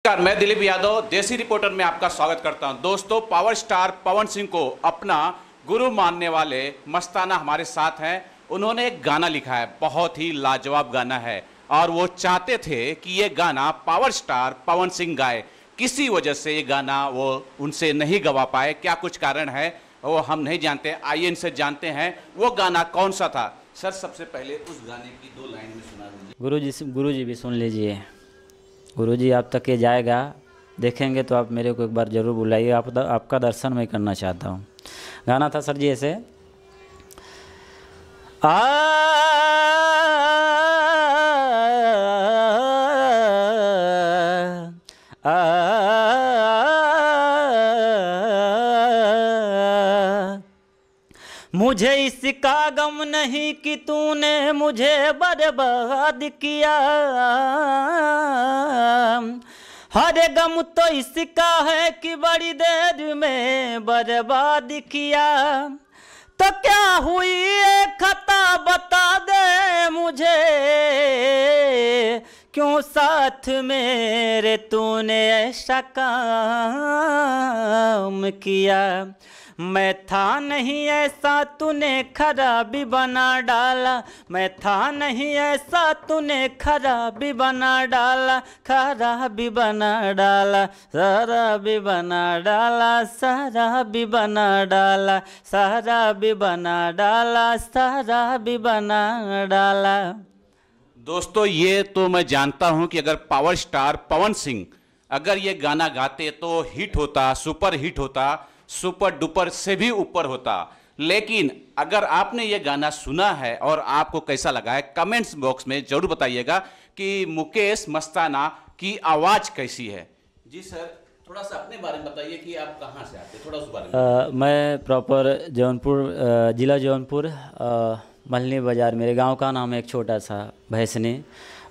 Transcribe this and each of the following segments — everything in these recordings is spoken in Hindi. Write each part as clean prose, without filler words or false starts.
नमस्कार, मैं दिलीप यादव देसी रिपोर्टर में आपका स्वागत करता हूं। दोस्तों, पावर स्टार पवन सिंह को अपना गुरु मानने वाले मस्ताना हमारे साथ हैं। उन्होंने एक गाना लिखा है, बहुत ही लाजवाब गाना है और वो चाहते थे कि ये गाना पावर स्टार पवन सिंह गाए। किसी वजह से ये गाना वो उनसे नहीं गवा पाए। क्या कुछ कारण है वो हम नहीं जानते। आइए इनसे जानते हैं वो गाना कौन सा था। सर, सबसे पहले उस गाने की 2 लाइन में सुना दीजिए। गुरुजी भी सुन लीजिए। गुरुजी आप तक ये जाएगा, देखेंगे तो आप मेरे को एक बार ज़रूर बुलाइए। आपका दर्शन मैं करना चाहता हूँ। गाना था सर जी ऐसे। मुझे इसका गम नहीं कि तूने मुझे बर्बाद किया, हर गम तो इसका है कि बड़ी देर में बर्बाद किया। तो क्या हुई ये खता बता दे मुझे, क्यों साथ मेरे तूने ऐसा काम किया। मैं था नहीं ऐसा तूने खराबी बना डाला, मैं था नहीं ऐसा तूने खराबी बना डाला, खराबी बना डाला, शराबी बना डाला, शराबी बना डाला, शराबी बना डाला, शराबी बना डाला। दोस्तों, ये तो मैं जानता हूं कि अगर पावर स्टार पवन सिंह अगर ये गाना गाते तो हिट होता, सुपर हिट होता, सुपर डुपर से भी ऊपर होता। लेकिन अगर आपने ये गाना सुना है और आपको कैसा लगा है, कमेंट्स बॉक्स में जरूर बताइएगा कि मुकेश मस्ताना की आवाज़ कैसी है। जी सर, थोड़ा सा अपने बारे में बताइए कि आप कहाँ से आते हैं, थोड़ा उस बारे में। मैं प्रॉपर जौनपुर, ज़िला जौनपुर, मल्हनी बाज़ार मेरे गांव का नाम है, एक छोटा सा भैंसनी।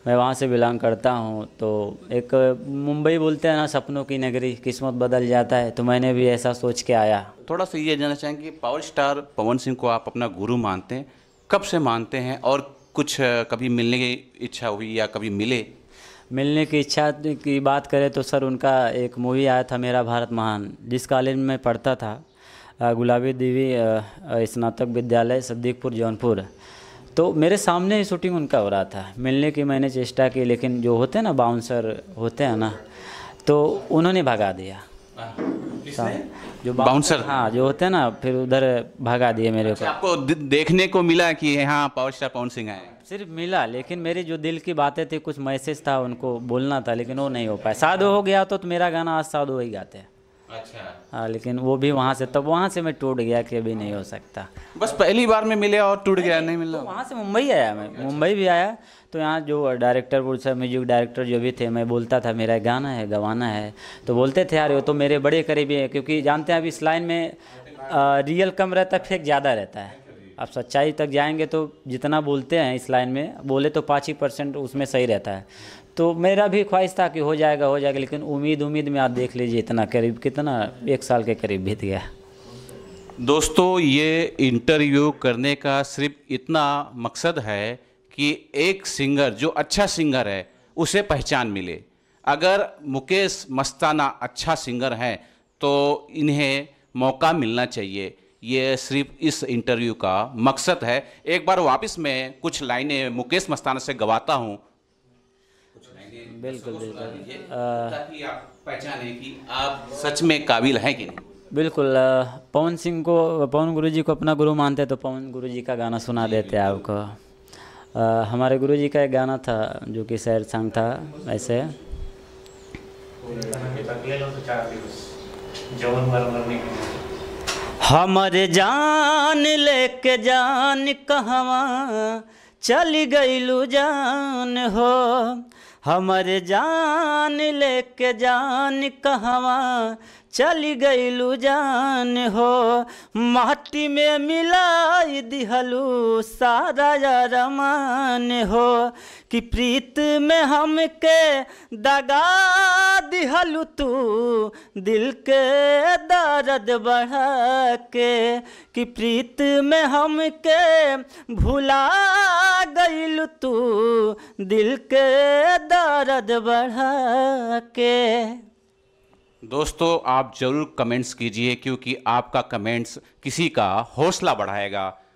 मैं वहाँ से बिलोंग करता हूँ। तो एक मुंबई बोलते हैं ना, सपनों की नगरी, किस्मत बदल जाता है, तो मैंने भी ऐसा सोच के आया। थोड़ा सा ये जानना चाहेंगे कि पावर स्टार पवन सिंह को आप अपना गुरु मानते हैं, कब से मानते हैं और कुछ कभी मिलने की इच्छा हुई या कभी मिले? मिलने की इच्छा की बात करें तो सर, उनका एक मूवी आया था मेरा भारत महान, जिस कॉलेज में मैं पढ़ता था, गुलाबी देवी स्नातक विद्यालय सद्दीकपुर जौनपुर। तो मेरे सामने ही शूटिंग उनका हो रहा था। मिलने की मैंने चेष्टा की, लेकिन जो होते हैं ना बाउंसर होते हैं ना, तो उन्होंने भगा दिया। जो बाउंसर, हाँ, जो होते हैं ना, फिर उधर भगा दिए मेरे को। आपको देखने को मिला कि हाँ पावर स्टार पवन सिंह आए? सिर्फ मिला, लेकिन मेरी जो दिल की बातें थी, कुछ मैसेज था उनको बोलना था, लेकिन वो नहीं हो पाया। साधु हो गया तो मेरा गाना आज साधु ही गाते हैं। अच्छा। हाँ, लेकिन वो भी वहाँ से, तब वहाँ से मैं टूट गया कि अभी नहीं हो सकता। बस पहली बार में मिले और टूट गया, नहीं मिला? तो वहाँ से मुंबई आया मैं। मुंबई भी आया तो यहाँ जो डायरेक्टर, प्रोड्यूसर, म्यूजिक डायरेक्टर जो भी थे, मैं बोलता था मेरा गाना है, गवाना है, तो बोलते थे यार वो तो मेरे बड़े करीबी है। क्योंकि जानते हैं अब इस लाइन में रियल कम रहता है, फेक ज़्यादा रहता है। आप सच्चाई तक जाएंगे तो जितना बोलते हैं इस लाइन में, बोले तो 5% उसमें सही रहता है। तो मेरा भी ख्वाहिश था कि हो जाएगा, लेकिन उम्मीद में आप देख लीजिए इतना करीब, कितना 1 साल के करीब बीत गया। दोस्तों, ये इंटरव्यू करने का सिर्फ इतना मकसद है कि एक सिंगर जो अच्छा सिंगर है उसे पहचान मिले। अगर मुकेश मस्ताना अच्छा सिंगर हैं तो इन्हें मौका मिलना चाहिए। ये सिर्फ इस इंटरव्यू का मकसद है। एक बार वापस मैं कुछ लाइनें मुकेश मस्ताना से गवाता हूँ। बिल्कुल ताकि आप पहचाने कि आप सच में काबिल हैं कि नहीं। बिल्कुल। पवन सिंह को, पवन गुरुजी को अपना गुरु मानते तो पवन गुरुजी का गाना सुना देते आपको। हमारे गुरुजी का एक गाना था जो कि सैड सॉन्ग था ऐसे। हमारे जान लेके जान कहवा चली गईलू जान हो, हमारे जान लेके जान कहवा चली गईलू जान हो। माटी में मिलाई दिहलू सारा अरमान हो, कि प्रीत में हमके दगा दिहलू दिहलु तू दिल के दर्द बढ़ा के, कि प्रीत में हमके भुला गइलु तू दिल के दर्द बढ़ा के। दोस्तों आप जरूर कमेंट्स कीजिए, क्योंकि आपका कमेंट्स किसी का हौसला बढ़ाएगा।